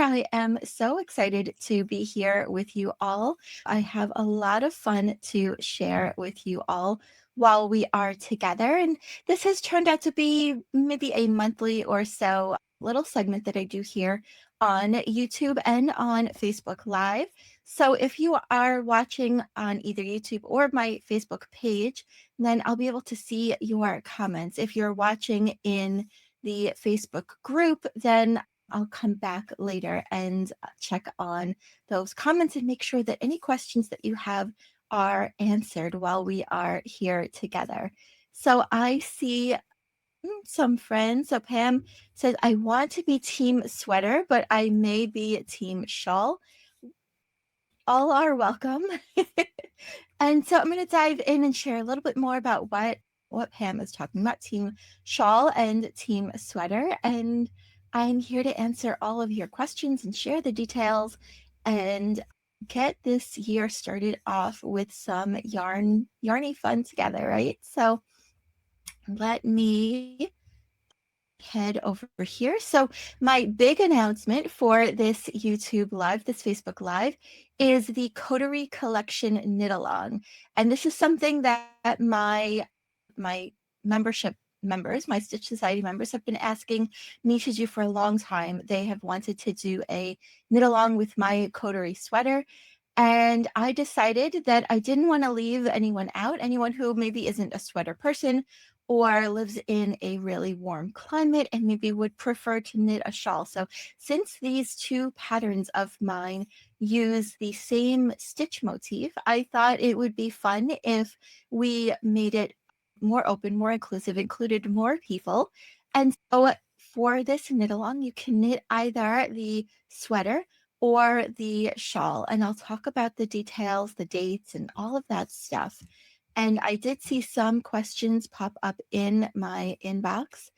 I am so excited to be here with you all. I have a lot of fun to share with you all while we are together. And this has turned out to be maybe a monthly or so little segment that I do here on YouTube and on Facebook Live. So if you are watching on either YouTube or my Facebook page, then I'll be able to see your comments. If you're watching in the Facebook group, then I'll come back later and check on those comments and make sure that any questions that you have are answered while we are here together. So I see some friends. So Pam says, I want to be team sweater, but I may be team shawl. All are welcome. And so I'm going to dive in and share a little bit more about what Pam is talking about, team shawl and team sweater. And I'm here to answer all of your questions and share the details and get this year started off with some yarny fun together, right? So let me head over here. So my big announcement for this YouTube Live, this Facebook Live, is the Coterie Collection Knit Along. And this is something that my membership members, my Stitch Society members, have been asking me to do for a long time. They have wanted to do a knit along with my Coterie sweater. And I decided that I didn't want to leave anyone out, anyone who maybe isn't a sweater person or lives in a really warm climate and maybe would prefer to knit a shawl. So since these two patterns of mine use the same stitch motif, I thought it would be fun if we made it more open, more inclusive, included more people. And so for this knit along, you can knit either the sweater or the shawl. And I'll talk about the details, the dates, and all of that stuff. And I did see some questions pop up in my inbox.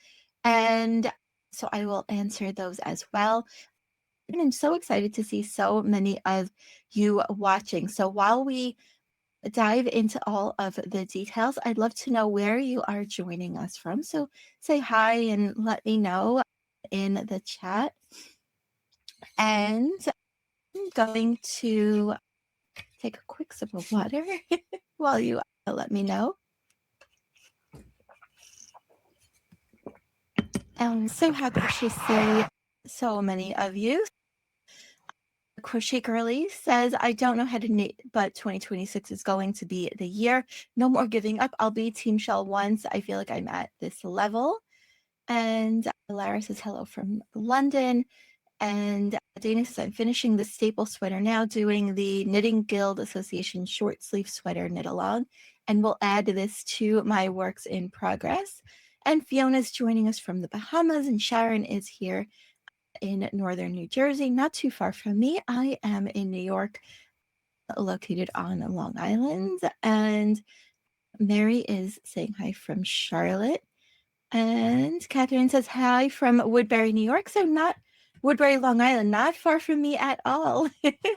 And so I will answer those as well. And I'm so excited to see so many of you watching. So while we dive into all of the details, I'd love to know where you are joining us from. So say hi and let me know in the chat. And I'm going to take a quick sip of water while you let me know. I'm so happy to see so many of you. Crochet Girly says, I don't know how to knit, but 2026 is going to be the year. No more giving up. I'll be Team Shell once I feel like I'm at this level. And Lara says, hello from London. And Dana says, I'm finishing the staple sweater now, doing the Knitting Guild Association short sleeve sweater knit along, and we'll add this to my works in progress. And Fiona's joining us from the Bahamas, and Sharon is here in northern New Jersey, not too far from me. I am in New York, located on Long Island, and Mary is saying hi from Charlotte. And Catherine says hi from Woodbury, New York. So not Woodbury, Long Island, not far from me at all.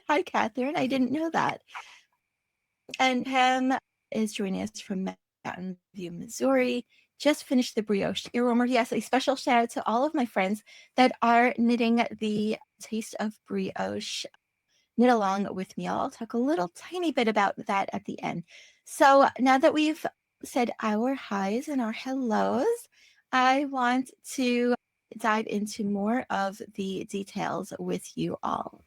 Hi, Catherine. I didn't know that. And Pam is joining us from Mountain View, Missouri. Just finished the brioche earwormer. Yes, a special shout out to all of my friends that are knitting the Taste of Brioche knit along with me. I'll talk a little tiny bit about that at the end. So now that we've said our highs and our hellos, I want to dive into more of the details with you all.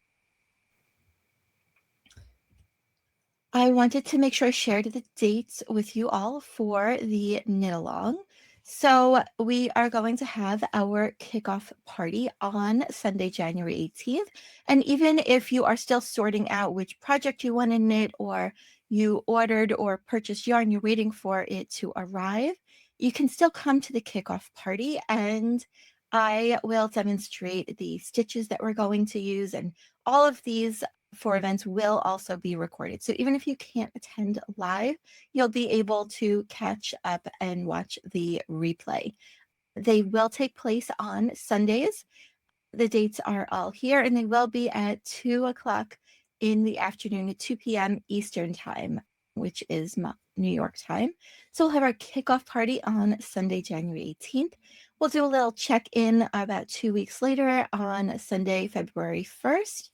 I wanted to make sure I shared the dates with you all for the knit along. So we are going to have our kickoff party on Sunday, January 18th. And even if you are still sorting out which project you want to knit, or you ordered or purchased yarn, you're waiting for it to arrive, you can still come to the kickoff party, and I will demonstrate the stitches that we're going to use, and all of these for events will also be recorded. So even if you can't attend live, you'll be able to catch up and watch the replay. They will take place on Sundays. The dates are all here, and they will be at 2 o'clock in the afternoon at 2 p.m. Eastern time, which is New York time. So we'll have our kickoff party on Sunday, January 18th. We'll do a little check-in about 2 weeks later on Sunday, February 1st.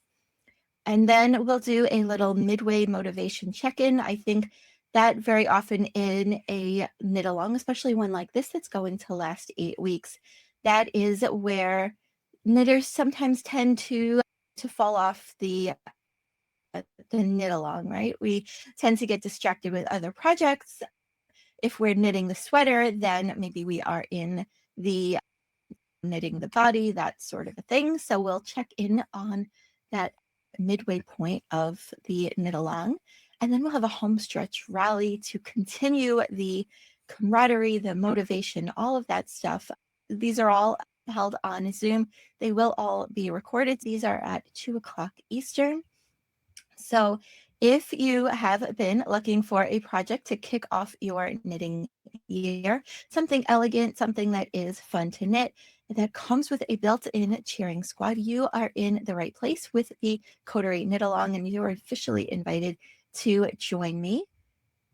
And then we'll do a little midway motivation check-in. I think that very often in a knit along, especially one like this that's going to last 8 weeks, that is where knitters sometimes tend to fall off the knit along, right? We tend to get distracted with other projects. If we're knitting the sweater, then maybe we are in the knitting the body, that sort of a thing. So we'll check in on that midway point of the knit along. And then we'll have a home stretch rally to continue the camaraderie, the motivation, all of that stuff. These are all held on Zoom. They will all be recorded. These are at 2 o'clock Eastern. So if you have been looking for a project to kick off your knitting year, something elegant, something that is fun to knit, that comes with a built-in cheering squad, you are in the right place with the Coterie Knit Along, and you are officially invited to join me.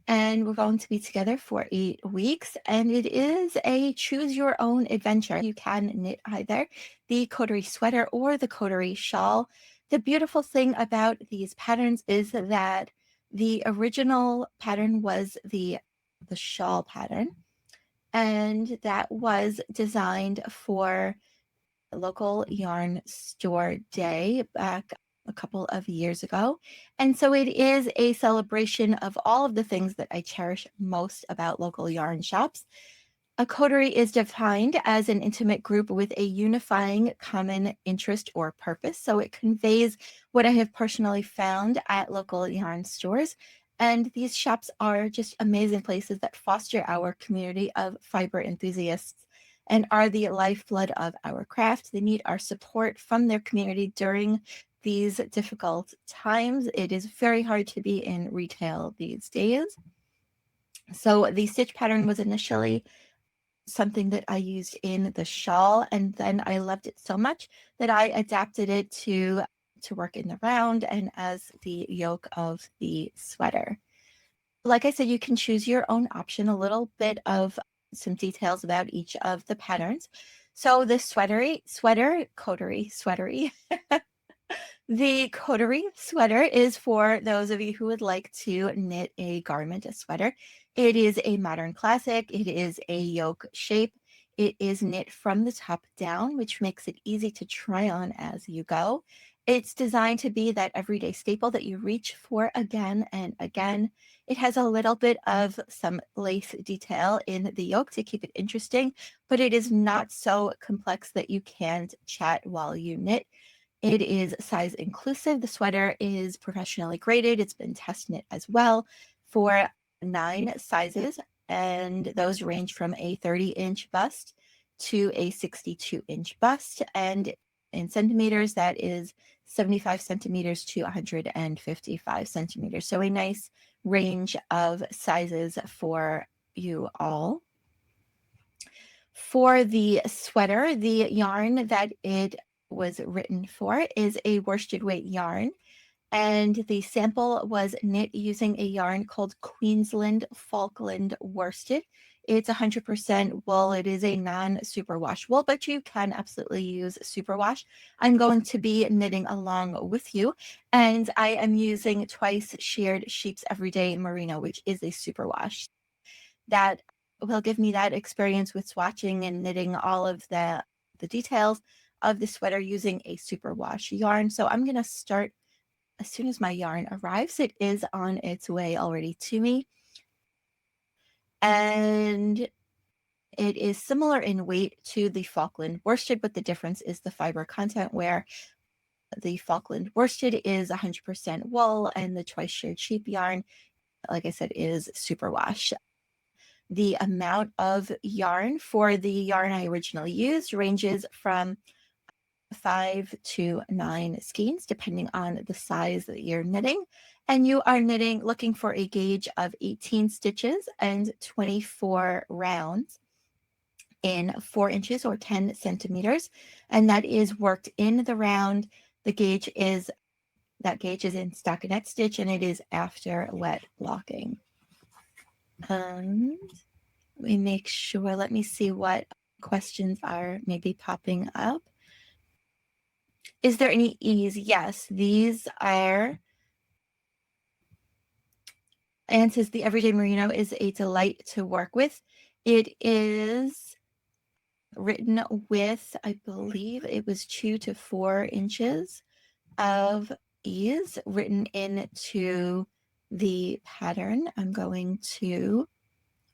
And we're going to be together for 8 weeks, and it is a choose your own adventure. You can knit either the Coterie Sweater or the Coterie Shawl. The beautiful thing about these patterns is that the original pattern was the shawl pattern, and that was designed for local yarn store day back a couple of years ago. And so it is a celebration of all of the things that I cherish most about local yarn shops. A coterie is defined as an intimate group with a unifying common interest or purpose. So it conveys what I have personally found at local yarn stores. And these shops are just amazing places that foster our community of fiber enthusiasts and are the lifeblood of our craft. They need our support from their community during these difficult times. It is very hard to be in retail these days. So the stitch pattern was initially something that I used in the shawl, and then I loved it so much that I adapted it to work in the round and as the yoke of the sweater. Like I said, you can choose your own option, a little bit of some details about each of the patterns. So the coterie sweatery. The Coterie sweater is for those of you who would like to knit a garment, a sweater. It is a modern classic. It is a yoke shape. It is knit from the top down, which makes it easy to try on as you go. It's designed to be that everyday staple that you reach for again and again. It has a little bit of some lace detail in the yoke to keep it interesting, but it is not so complex that you can't chat while you knit. It is size inclusive. The sweater is professionally graded. It's been test knit as well for 9 sizes, and those range from a 30-inch bust to a 62-inch bust. And in centimeters, that is 75 centimeters to 155 centimeters. So a nice range of sizes for you all. For the sweater, the yarn that it was written for is a worsted weight yarn, and the sample was knit using a yarn called Queensland Falkland worsted. It's 100% wool. It is a non-superwash wool, but you can absolutely use superwash. I'm going to be knitting along with you, and I am using twice sheared sheep's everyday merino, which is a superwash. That will give me that experience with swatching and knitting all of the details of the sweater using a superwash yarn. So I'm going to start as soon as my yarn arrives. It is on its way already to me. And it is similar in weight to the Falkland worsted, but the difference is the fiber content, where the Falkland worsted is 100% wool and the twice sheared sheep yarn, like I said, is superwash. The amount of yarn for the yarn I originally used ranges from 5 to 9 skeins, depending on the size that you're knitting. And you are looking for a gauge of 18 stitches and 24 rounds in 4 inches or 10 centimeters. And that is worked in the round. That gauge is in stockinette stitch, and it is after wet locking. And let me make sure, let me see what questions are maybe popping up. Is there any ease? Yes, these are. Anne says the everyday merino is a delight to work with. It is written with, I believe it was 2 to 4 inches of ease written into the pattern. I'm going to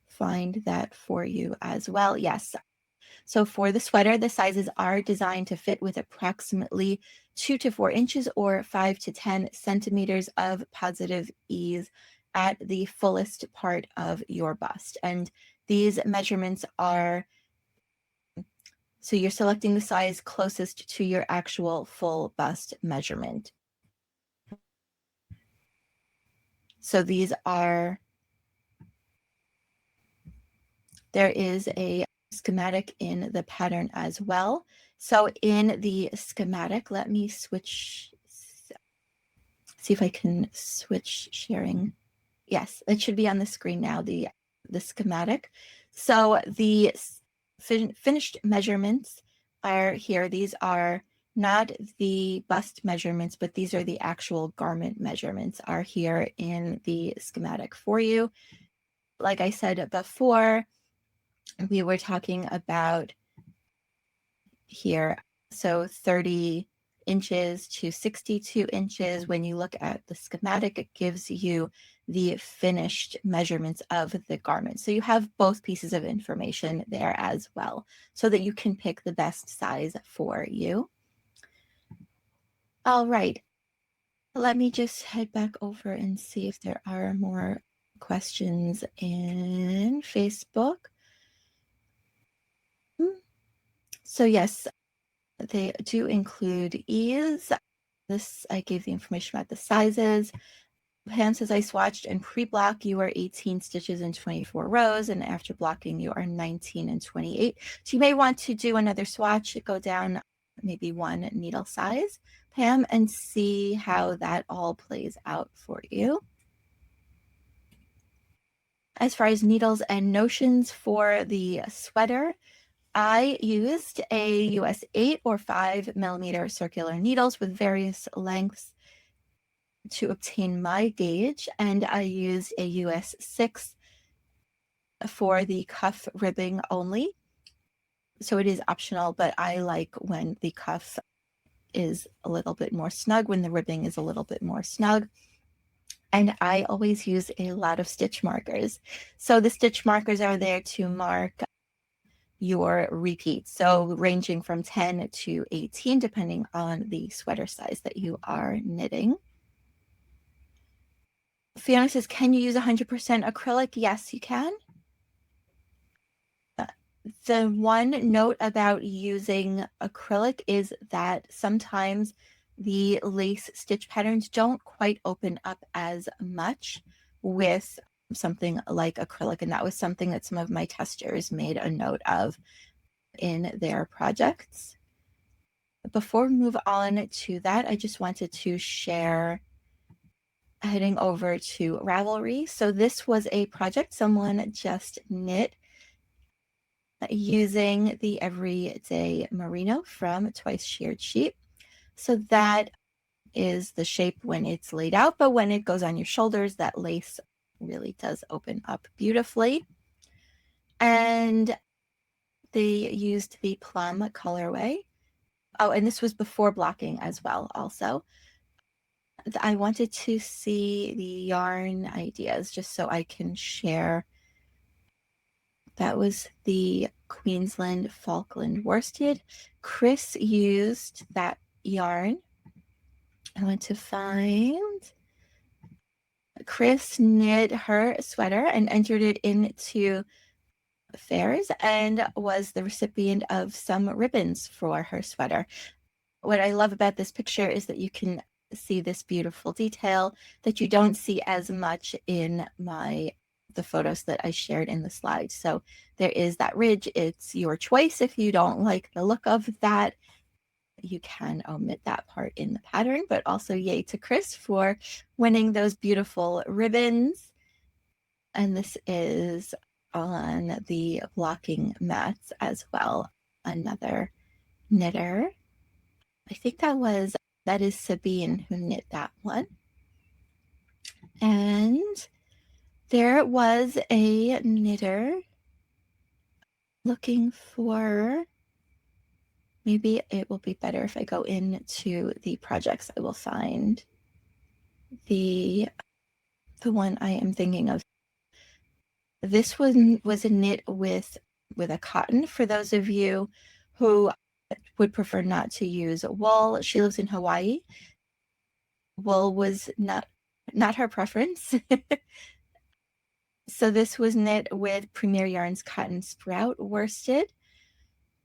find that for you as well. Yes. So for the sweater, the sizes are designed to fit with approximately 2 to 4 inches or 5 to 10 centimeters of positive ease at the fullest part of your bust. And these measurements are, so you're selecting the size closest to your actual full bust measurement. So these are, there is a schematic in the pattern as well. So in the schematic, let me switch, see if I can switch sharing. Yes, it should be on the screen now, the schematic. So the finished measurements are here. These are not the bust measurements, but these are the actual garment measurements are here in the schematic for you. Like I said before, we were talking about here, so 30 inches to 62 inches. When you look at the schematic, it gives you the finished measurements of the garment. So you have both pieces of information there as well, so that you can pick the best size for you. All right, let me just head back over and see if there are more questions in Facebook. So yes, they do include ease. This, I gave the information about the sizes. Pam says, I swatched and pre-block, you are 18 stitches and 24 rows, and after blocking, you are 19 and 28. So you may want to do another swatch, go down maybe one needle size, Pam, and see how that all plays out for you. As far as needles and notions for the sweater, I used a US 8 or 5 millimeter circular needles with various lengths to obtain my gauge, and I used a US 6 for the cuff ribbing only. So it is optional, but I like when the cuff is a little bit more snug, when the ribbing is a little bit more snug. And I always use a lot of stitch markers. So the stitch markers are there to mark your repeats, so ranging from 10 to 18 depending on the sweater size that you are knitting. Fiona says, can you use 100% acrylic? Yes, you can. The one note about using acrylic is that sometimes the lace stitch patterns don't quite open up as much with something like acrylic, and that was something that some of my testers made a note of in their projects. Before we move on to that, I just wanted to share, heading over to Ravelry. So this was a project someone just knit using the Everyday Merino from Twice Sheared Sheep. So that is the shape when it's laid out, but when it goes on your shoulders, that lace really does open up beautifully. And they used the plum colorway. Oh, and this was before blocking as well also. I wanted to see the yarn ideas just so I can share. That was the Queensland Falkland worsted. Chris used that yarn. I went to find. Chris knit her sweater and entered it into fairs and was the recipient of some ribbons for her sweater. What I love about this picture is that you can see this beautiful detail that you don't see as much in the photos that I shared in the slide. So there is that ridge. It's your choice. If you don't like the look of that, you can omit that part in the pattern, but also yay to Chris for winning those beautiful ribbons. And this is on the blocking mats as well. Another knitter. I think that is Sabine who knit that one. And there was a knitter looking for, maybe it will be better if I go into the projects. I will find the one I am thinking of. This one was a knit with a cotton. For those of you who would prefer not to use wool, she lives in Hawaii. Wool was not her preference. So this was knit with Premier Yarns cotton sprout worsted.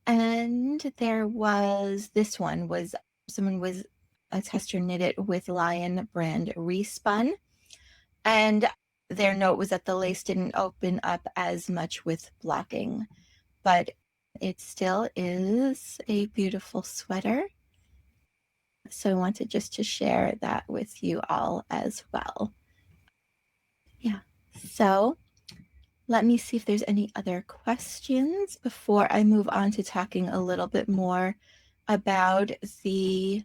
And there was, this one was, someone was, a tester knit it with Lion brand respun. And their note was that the lace didn't open up as much with blocking, but it still is a beautiful sweater. So I wanted just to share that with you all as well. Yeah, so let me see if there's any other questions before I move on to talking a little bit more about the...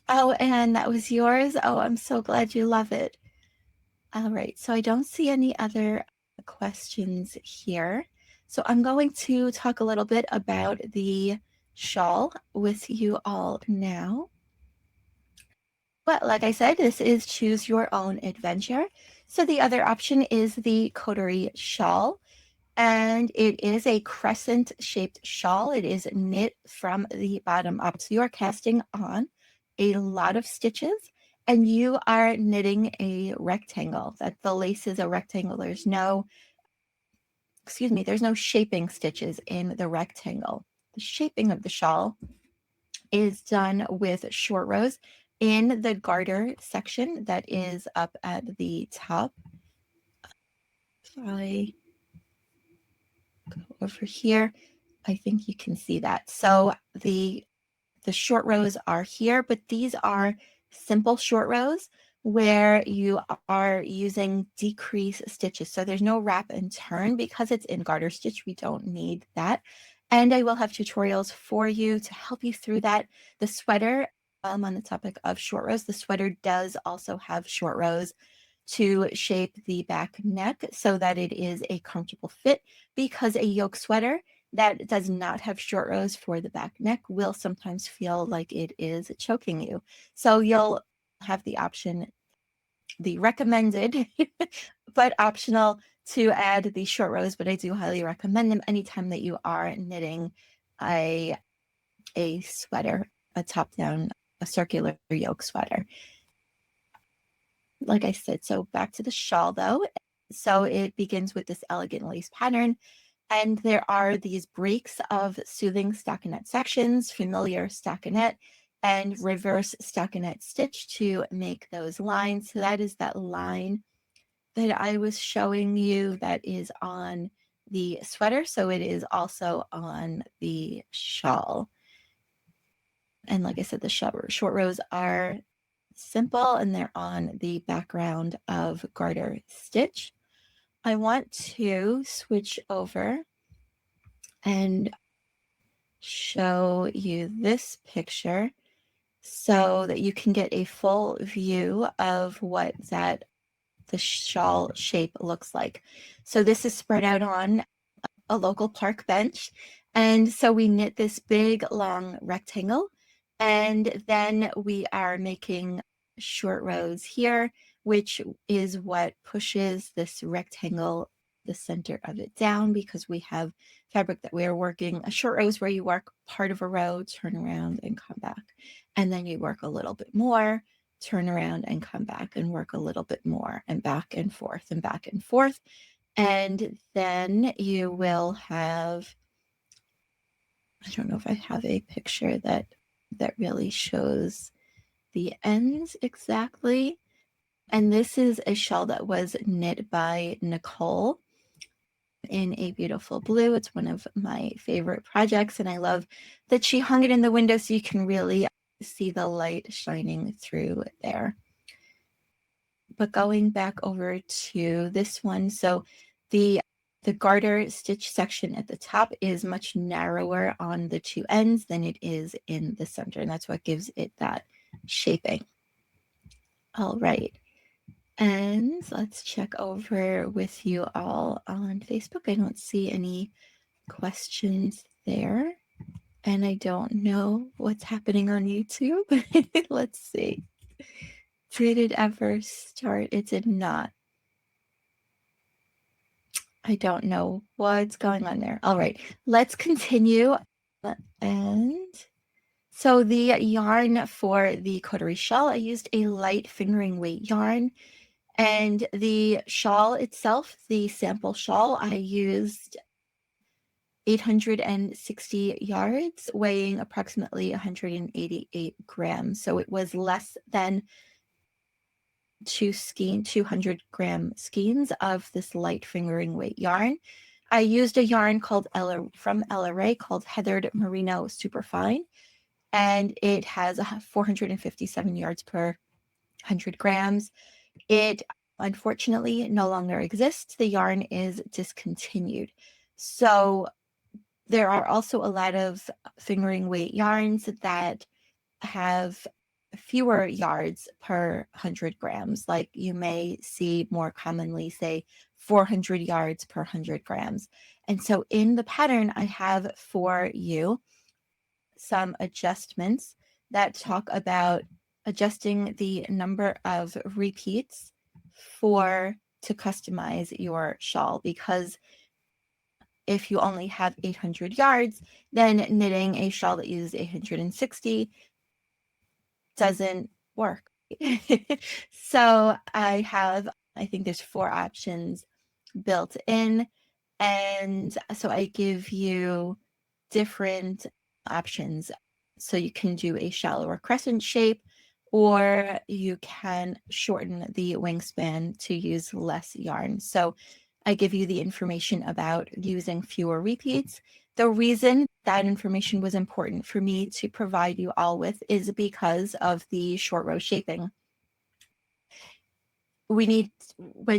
Oh, and that was yours? Oh, I'm so glad you love it. All right, so I don't see any other questions here. So I'm going to talk a little bit about the shawl with you all now. But like I said, this is choose your own adventure. So the other option is the Coterie Shawl, and it is a crescent shaped shawl. It is knit from the bottom up. So you are casting on a lot of stitches and you are knitting a rectangle. That the lace is a rectangle. There's no shaping stitches in the rectangle. The shaping of the shawl is done with short rows in the garter section that is up at the top. If I go over here, I think you can see that. So the short rows are here, but these are simple short rows where you are using decrease stitches. So there's no wrap and turn because it's in garter stitch. We don't need that. And I will have tutorials for you to help you through that. The sweater, on the topic of short rows, the sweater does also have short rows to shape the back neck so that it is a comfortable fit, because a yoke sweater that does not have short rows for the back neck will sometimes feel like it is choking you. So you'll have the option, the recommended, but optional, to add the short rows, but I do highly recommend them anytime that you are knitting a sweater, a top-down, a circular yoke sweater. Like I said, so back to the shawl though. So it begins with this elegant lace pattern, and there are these breaks of soothing stockinette sections, familiar stockinette, and reverse stockinette stitch to make those lines. So that is that line that I was showing you that is on the sweater. So it is also on the shawl. And like I said, the short rows are simple and they're on the background of garter stitch. I want to switch over and show you this picture so that you can get a full view of what the shawl shape looks like. So this is spread out on a local park bench. And so we knit this big long rectangle, and then we are making short rows here, which is what pushes this rectangle, the center of it, down, because we have fabric that we are working. A short row is where you work part of a row, turn around and come back, and then you work a little bit more, turn around and come back and work a little bit more, and back and forth and back and forth. And then you will have, I don't know if I have a picture that really shows the ends exactly. And this is a shawl that was knit by Nicole in a beautiful blue. It's one of my favorite projects, and I love that she hung it in the window so you can really see the light shining through there. But going back over to this one, so the garter stitch section at the top is much narrower on the two ends than it is in the center, and that's what gives it that shaping. All right. And let's check over with you all on Facebook. I don't see any questions there. And I don't know what's happening on YouTube. Let's see. Did it ever start? It did not. I don't know what's going on there. All right, let's continue. And so the yarn for the Coterie Shawl, I used a light fingering weight yarn. And the shawl itself, the sample shawl, I used 860 yards, weighing approximately 188 grams. So it was less than 200-gram skeins of this light fingering weight yarn. I used a yarn called from LRA called Heathered Merino Superfine, and it has 457 yards per 100 grams. It unfortunately no longer exists. The yarn is discontinued. So there are also a lot of fingering weight yarns that have fewer yards per 100 grams. Like you may see more commonly, say 400 yards per 100 grams. And so in the pattern, I have for you some adjustments that talk about adjusting the number of repeats to customize your shawl, because if you only have 800 yards, then knitting a shawl that uses 860 doesn't work. So I think there's 4 options built in. And so I give you different options. So you can do a shallower crescent shape, or you can shorten the wingspan to use less yarn. So I give you the information about using fewer repeats. The reason that information was important for me to provide you all with is because of the short row shaping. When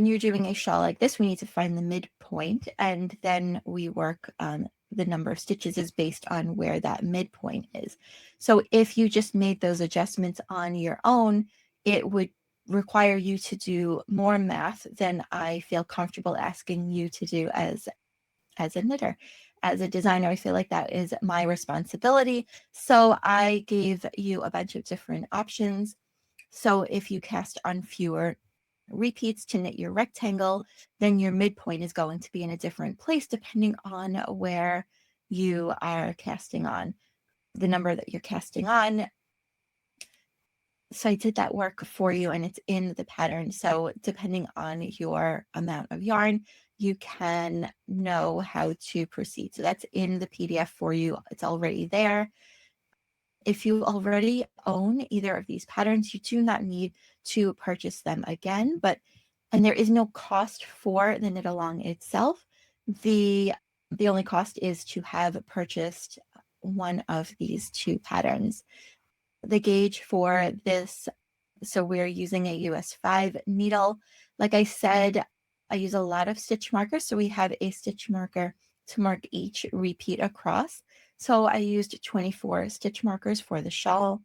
you're doing a shawl like this, we need to find the midpoint, and then we work the number of stitches is based on where that midpoint is. So if you just made those adjustments on your own, it would require you to do more math than I feel comfortable asking you to do as a knitter. As a designer, I feel like that is my responsibility. So I gave you a bunch of different options. So if you cast on fewer repeats to knit your rectangle, then your midpoint is going to be in a different place depending on where you are casting on, the number that you're casting on. So I did that work for you, and it's in the pattern. So depending on your amount of yarn, you can know how to proceed. So that's in the PDF for you. It's already there. If you already own either of these patterns, you do not need to purchase them again, and there is no cost for the knit along itself. The only cost is to have purchased one of these 2 patterns. The gauge for this, so we're using a US 5 needle. Like I said, I use a lot of stitch markers, so we have a stitch marker to mark each repeat across. So I used 24 stitch markers for the shawl.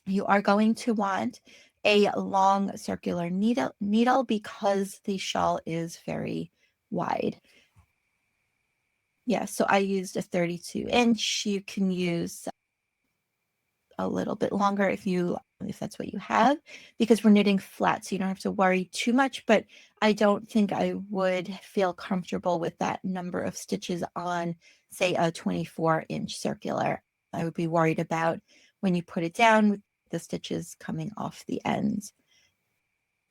You are going to want a long circular needle because the shawl is very wide. Yeah, so I used a 32-inch. You can use a little bit longer if that's what you have, because we're knitting flat, so you don't have to worry too much. But I don't think I would feel comfortable with that number of stitches on, say, a 24-inch circular. I would be worried about when you put it down with the stitches coming off the ends.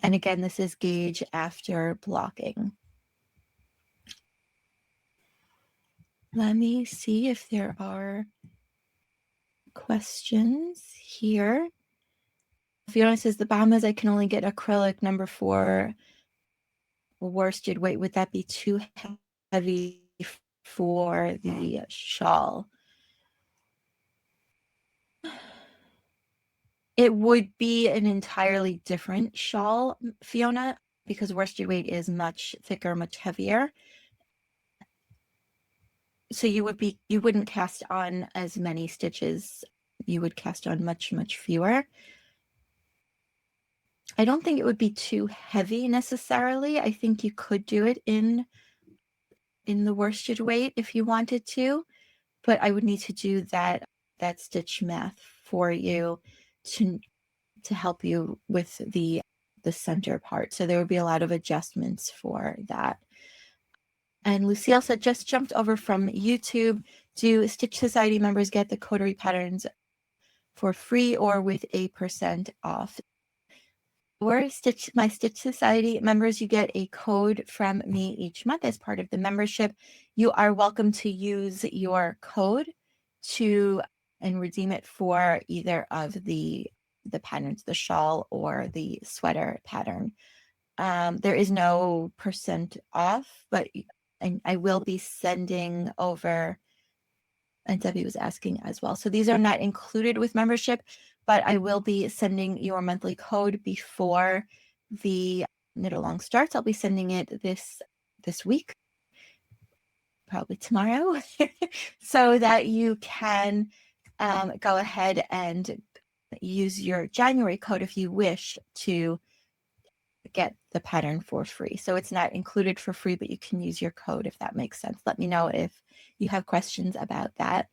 And again, this is gauge after blocking. Let me see if there are questions here. Fiona says the Bahamas, I can only get acrylic number 4 worsted weight. Would that be too heavy for the shawl? It would be an entirely different shawl, Fiona, because worsted weight is much thicker, much heavier. So you wouldn't cast on as many stitches. You would cast on much, much fewer. I don't think it would be too heavy necessarily. I think you could do it in the worsted weight if you wanted to, but I would need to do that stitch math for you to help you with the center part. So there would be a lot of adjustments for that. And Lucille said, just jumped over from YouTube. Do Stitch Society members get the Coterie patterns for free or with a % off? For my Stitch Society members, you get a code from me each month as part of the membership. You are welcome to use your code and redeem it for either of the patterns, the shawl or the sweater pattern. There is no % off, but I will be sending over, and Debbie was asking as well. So these are not included with membership, but I will be sending your monthly code before the knit along starts. I'll be sending it this week, probably tomorrow, so that you can go ahead and use your January code if you wish to get the pattern for free. So it's not included for free, but you can use your code if that makes sense. Let me know if you have questions about that.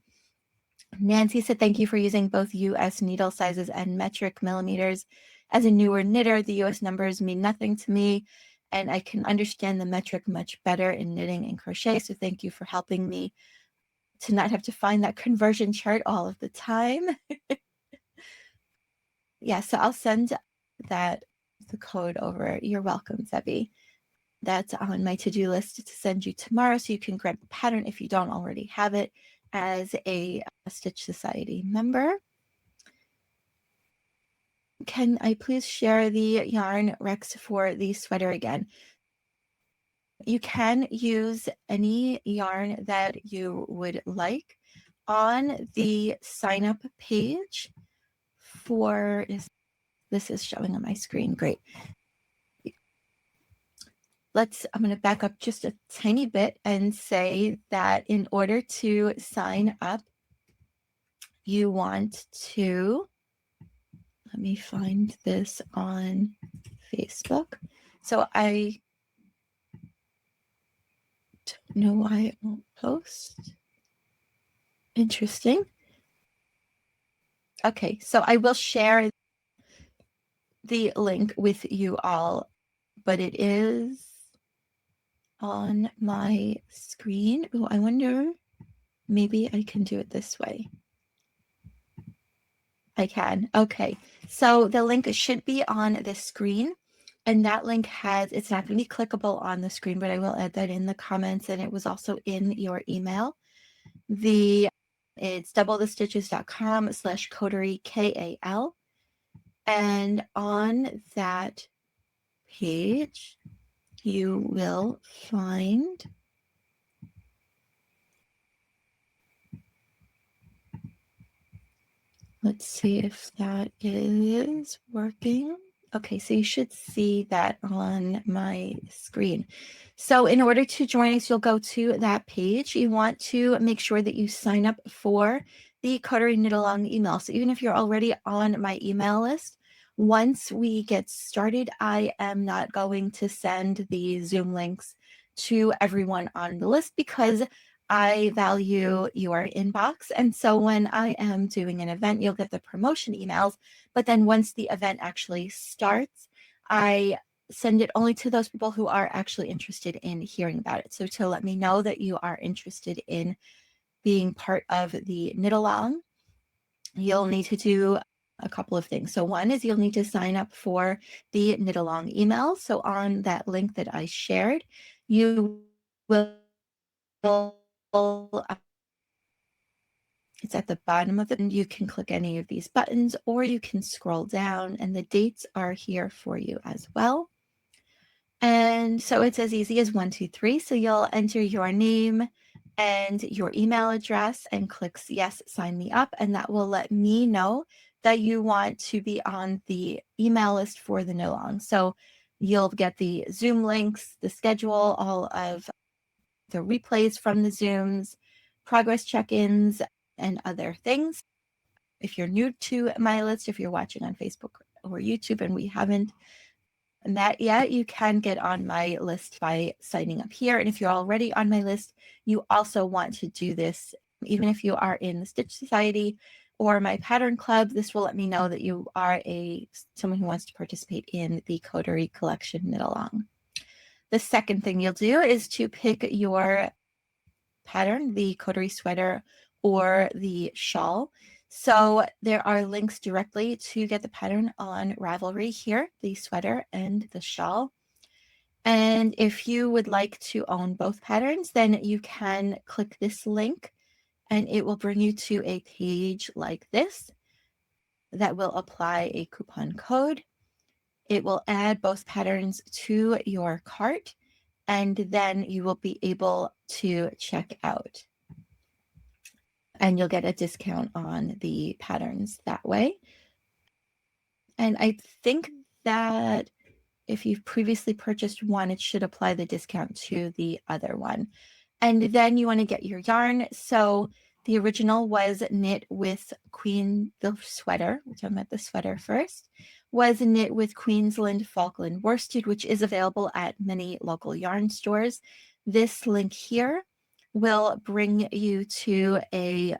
Nancy said, thank you for using both US needle sizes and metric millimeters. As a newer knitter, the US numbers mean nothing to me, and I can understand the metric much better in knitting and crochet. So thank you for helping me to not have to find that conversion chart all of the time. Yeah, so I'll send the code over. You're welcome, Zebby. That's on my to-do list to send you tomorrow, so you can grab the pattern if you don't already have it as a Stitch Society member. Can I please share the yarn Rex for the sweater again? You can use any yarn that you would like on the sign up page for this is showing on my screen. Great. I'm going to back up just a tiny bit and say that in order to sign up, you want to, let me find this on Facebook. So I don't know why it won't post. Interesting. Okay, so I will share the link with you all, but it is on my screen. Oh, I wonder, maybe I can do it this way. I can. Okay. So the link should be on the screen, and that link it's not going to be clickable on the screen, but I will add that in the comments, and it was also in your email. It's doublethestitches.com/coterie KAL. And on that page, you will find let's see if that is working. Okay, so you should see that on my screen. So in order to join us, you'll go to that page. You want to make sure that you sign up for the Coterie Knit Along email. So even if you're already on my email list, once we get started, I am not going to send the Zoom links to everyone on the list because I value your inbox. And so when I am doing an event, you'll get the promotion emails. But then once the event actually starts, I send it only to those people who are actually interested in hearing about it. So to let me know that you are interested in being part of the knit along, you'll need to do a couple of things. So one is you'll need to sign up for the knit along email. So on that link that I shared, you will it's at the bottom of it, and you can click any of these buttons or you can scroll down, and the dates are here for you as well. And so it's as easy as 1, 2, 3. So you'll enter your name and your email address and click yes, sign me up, and that will let me know that you want to be on the email list for the Knit Along. So you'll get the Zoom links, the schedule, all of the replays from the Zooms, progress check-ins, and other things. If you're new to my list, if you're watching on Facebook or YouTube and we haven't met yet, you can get on my list by signing up here. And if you're already on my list, you also want to do this. Even if you are in the Stitch Society or my pattern club, this will let me know that you are someone who wants to participate in the Coterie Collection Knit Along. The second thing you'll do is to pick your pattern, the Coterie Sweater or the Shawl. So there are links directly to get the pattern on Ravelry here, the sweater and the shawl. And if you would like to own both patterns, then you can click this link and it will bring you to a page like this that will apply a coupon code. It will add both patterns to your cart, and then you will be able to check out. And you'll get a discount on the patterns that way. And I think that if you've previously purchased one, it should apply the discount to the other one. And then you want to get your yarn. So the original was knit with the sweater, which I meant the sweater first, was knit with Queensland Falkland worsted, which is available at many local yarn stores. This link here will bring you to a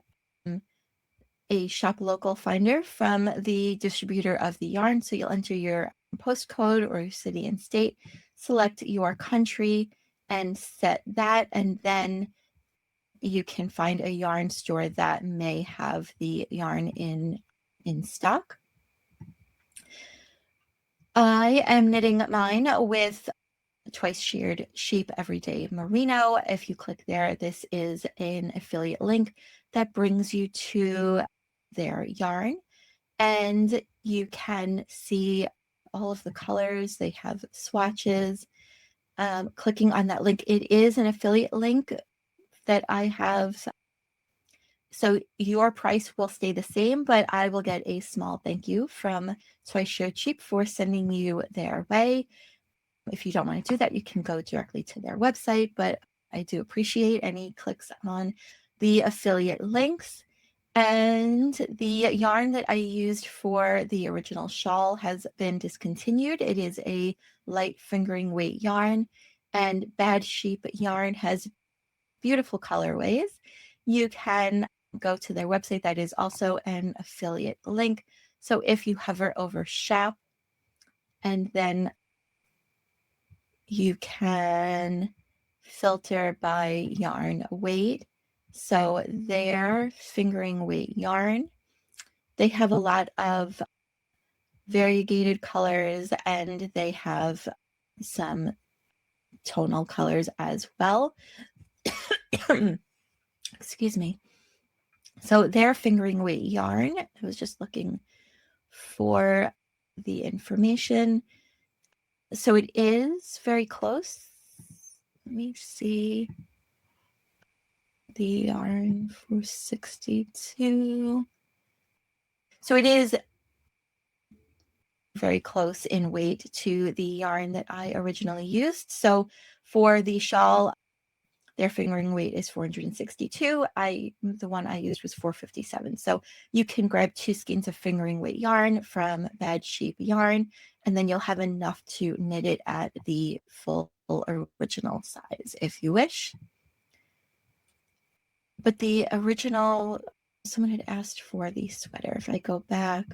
shop local finder from the distributor of the yarn. So you'll enter your postcode or your city and state, select your country and set that, and then you can find a yarn store that may have the yarn in stock. I am knitting mine with twice sheared sheep everyday merino. If you click there, this is an affiliate link that brings you to their yarn, and you can see all of the colors. They have swatches. Clicking on that link, it is an affiliate link that I have. So your price will stay the same, but I will get a small thank you from Twice Sheared Sheep for sending you their way. If you don't want to do that, you can go directly to their website, but I do appreciate any clicks on the affiliate links. And the yarn that I used for the original shawl has been discontinued. It is a light fingering weight yarn, and Bad Sheep yarn has beautiful colorways. You can go to their website. That is also an affiliate link. So if you hover over shop, and then you can filter by yarn weight. So their fingering weight yarn, they have a lot of variegated colors, and they have some tonal colors as well. Excuse me. So their fingering weight yarn, I was just looking for the information. So it is very close. Let me see the yarn for 62. So it is very close in weight to the yarn that I originally used. So for the shawl, their fingering weight is 462. The one I used was 457. So you can grab 2 skeins of fingering weight yarn from Bad Sheep Yarn, and then you'll have enough to knit it at the full original size if you wish. But the original, someone had asked for the sweater. If I go back,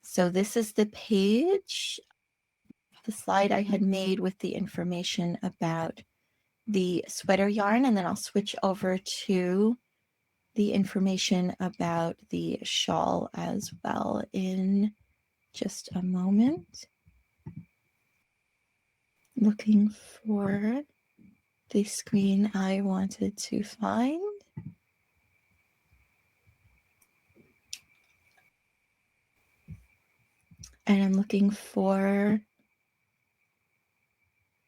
so this is the page, the slide I had made with the information about the sweater yarn, and then I'll switch over to the information about the shawl as well in just a moment. Looking for the screen I wanted to find. And I'm looking for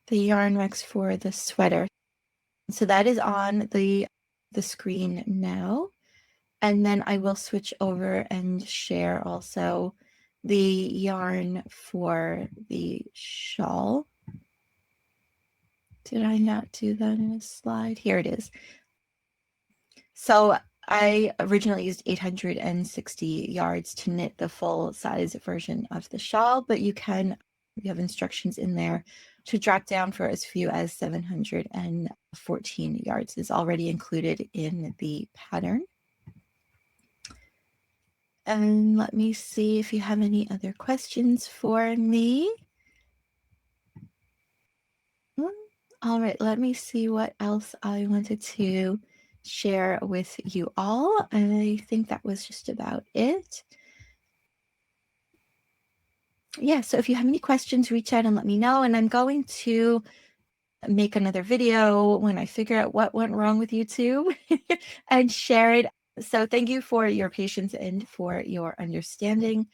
the yarn recs for the sweater. So that is on the screen now. And then I will switch over and share also the yarn for the shawl. Did I not do that in a slide? Here it is. So I originally used 860 yards to knit the full size version of the shawl, but you have instructions in there to drop down for as few as 714 yards is already included in the pattern. And let me see if you have any other questions for me. All right, let me see what else I wanted to share with you all. I think that was just about it. Yeah, so if you have any questions, reach out and let me know. And I'm going to make another video when I figure out what went wrong with YouTube and share it. So thank you for your patience and for your understanding.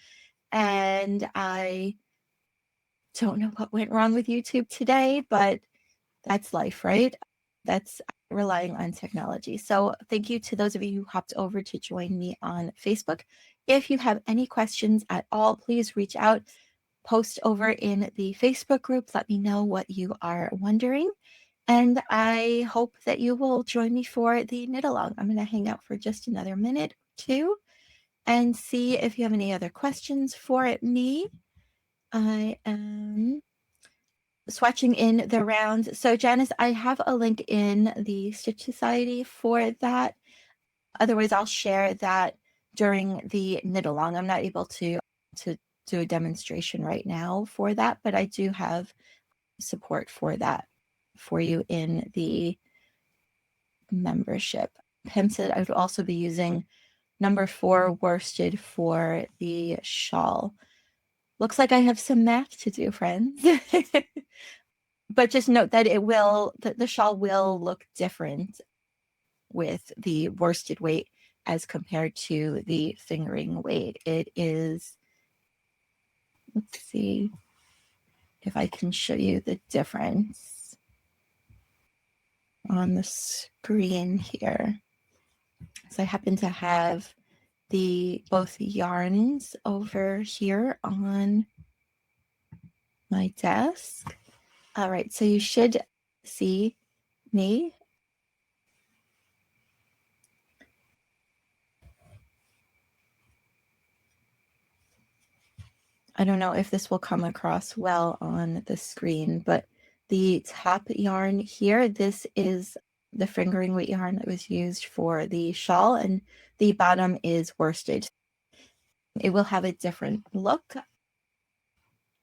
And I don't know what went wrong with YouTube today, but that's life, right? That's relying on technology. So thank you to those of you who hopped over to join me on Facebook. If you have any questions at all, please reach out, post over in the Facebook group. Let me know what you are wondering. And I hope that you will join me for the knit along. I'm going to hang out for just another minute or two and see if you have any other questions for me. I am swatching in the rounds. So Janice, I have a link in the Stitch Society for that. Otherwise, I'll share that during the knit along. I'm not able to do a demonstration right now for that, but I do have support for that for you in the membership. Pam said I would also be using number 4 worsted for the shawl. Looks like I have some math to do, friends. But just note that the shawl will look different with the worsted weight as compared to the fingering weight. It is, let's see if I can show you the difference on the screen here. So I happen to have both yarns over here on my desk. All right, so you should see me. I don't know if this will come across well on the screen, but the top yarn here, this is the fingering weight yarn that was used for the shawl, and the bottom is worsted. It will have a different look,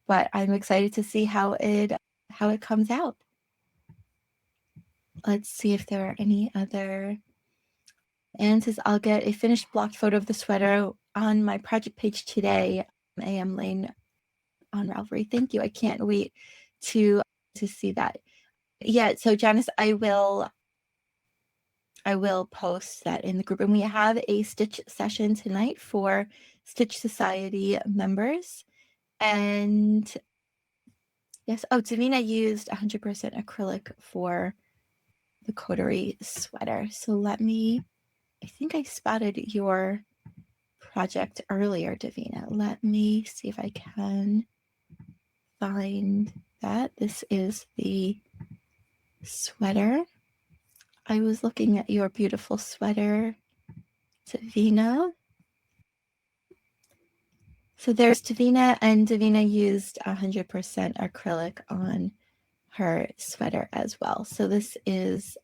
but I'm excited to see how it comes out. Let's see if there are any other. And says I'll get a finished blocked photo of the sweater on my project page today. AM Lane on Ravelry. Thank you. I can't wait to see that. Yeah, so Janice, I will post that in the group, and we have a stitch session tonight for Stitch Society members. And yes, Davina used 100% acrylic for the Coterie sweater. So I think I spotted your project earlier, Davina. Let me see if I can find that. This is the sweater. I was looking at your beautiful sweater, Davina. So there's Davina, and Davina used 100% acrylic on her sweater as well. So this is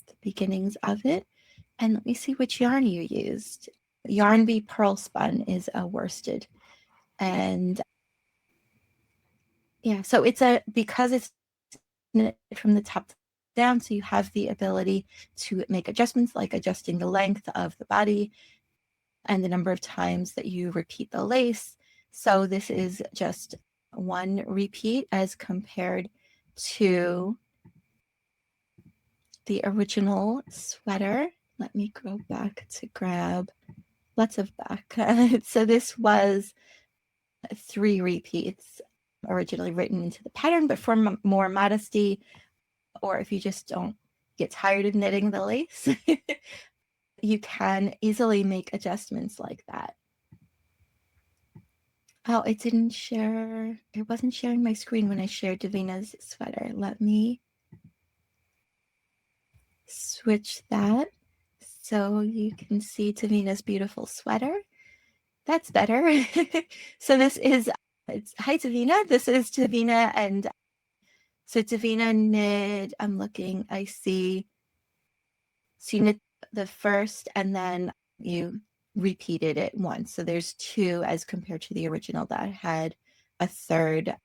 the beginnings of it. And let me see which yarn you used. Yarn Bee Pearl Spun is a worsted. And yeah, so because it's knit from the top down, so you have the ability to make adjustments like adjusting the length of the body and the number of times that you repeat the lace. So this is just one repeat as compared to the original sweater. Let me go back to grab lots of back. So this was 3 repeats originally written into the pattern, but for more modesty, or if you just don't get tired of knitting the lace, you can easily make adjustments like that. Oh, it didn't share. It wasn't sharing my screen when I shared Davina's sweater. Let me switch that so you can see Davina's beautiful sweater. That's better. So this is, hi Davina, this is Davina, and so Davina knit, I'm looking, I see, so you knit the first and then you repeated it once. So there's two as compared to the original that had a third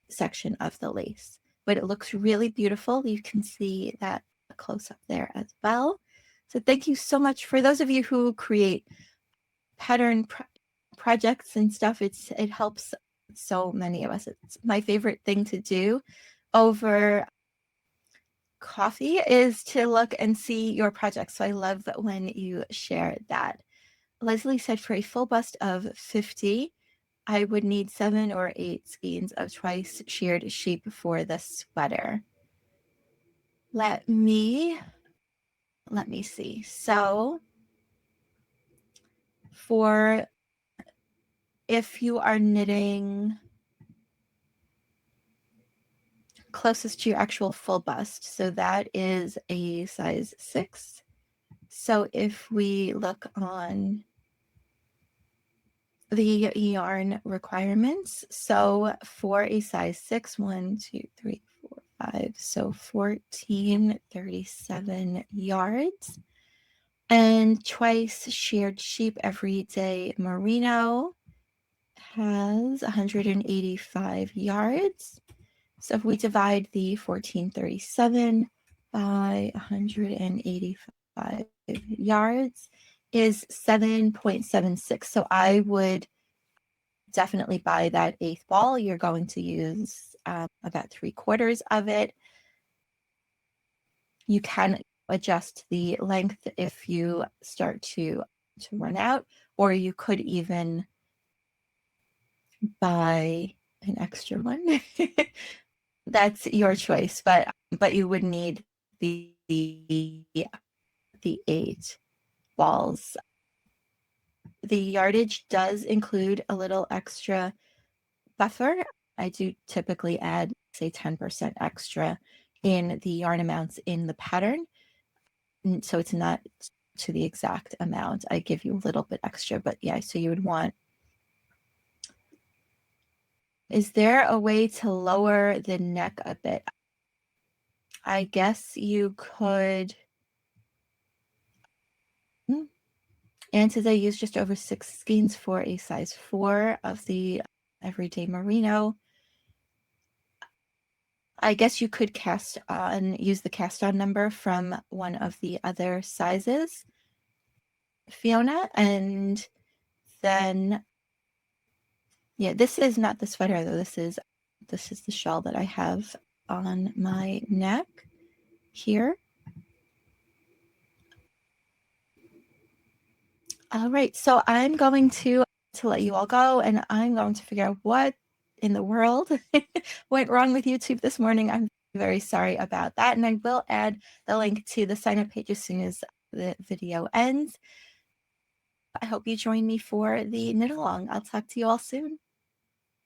section of the lace. But it looks really beautiful. You can see that close up there as well. So thank you so much for those of you who create pattern projects and stuff. It helps so many of us. It's my favorite thing to do over coffee is to look and see your project. So I love when you share that. Leslie said for a full bust of 50, I would need 7 or 8 skeins of twice sheared sheep for the sweater. Let me see. So for if you are knitting closest to your actual full bust, so that is a size 6. So if we look on the yarn requirements, so for a size 6, 1, 2, 3, 4, 5, so 1437 yards. And twice sheared sheep everyday merino has 185 yards. So if we divide the 1437 by 185 yards is 7.76. So I would definitely buy that 1/8 ball. You're going to use about 3/4 of it. You can adjust the length if you start to run out, or you could even buy an extra one. That's your choice, but you would need the 8 balls. The yardage does include a little extra buffer. I do typically add, say, 10% extra in the yarn amounts in the pattern. So it's not to the exact amount. I give you a little bit extra, but yeah, so you would want. Is there a way to lower the neck a bit? I guess you could. And since I use just over 6 skeins for a size 4 of the everyday merino, I guess you could use the cast on number from one of the other sizes, Fiona, and then, yeah, this is not the sweater though. This is the shawl that I have on my neck here. All right, so I'm going to let you all go, and I'm going to figure out what in the world went wrong with YouTube this morning. I'm very sorry about that, and I will add the link to the sign up page as soon as the video ends. I hope you join me for the knit along. I'll talk to you all soon.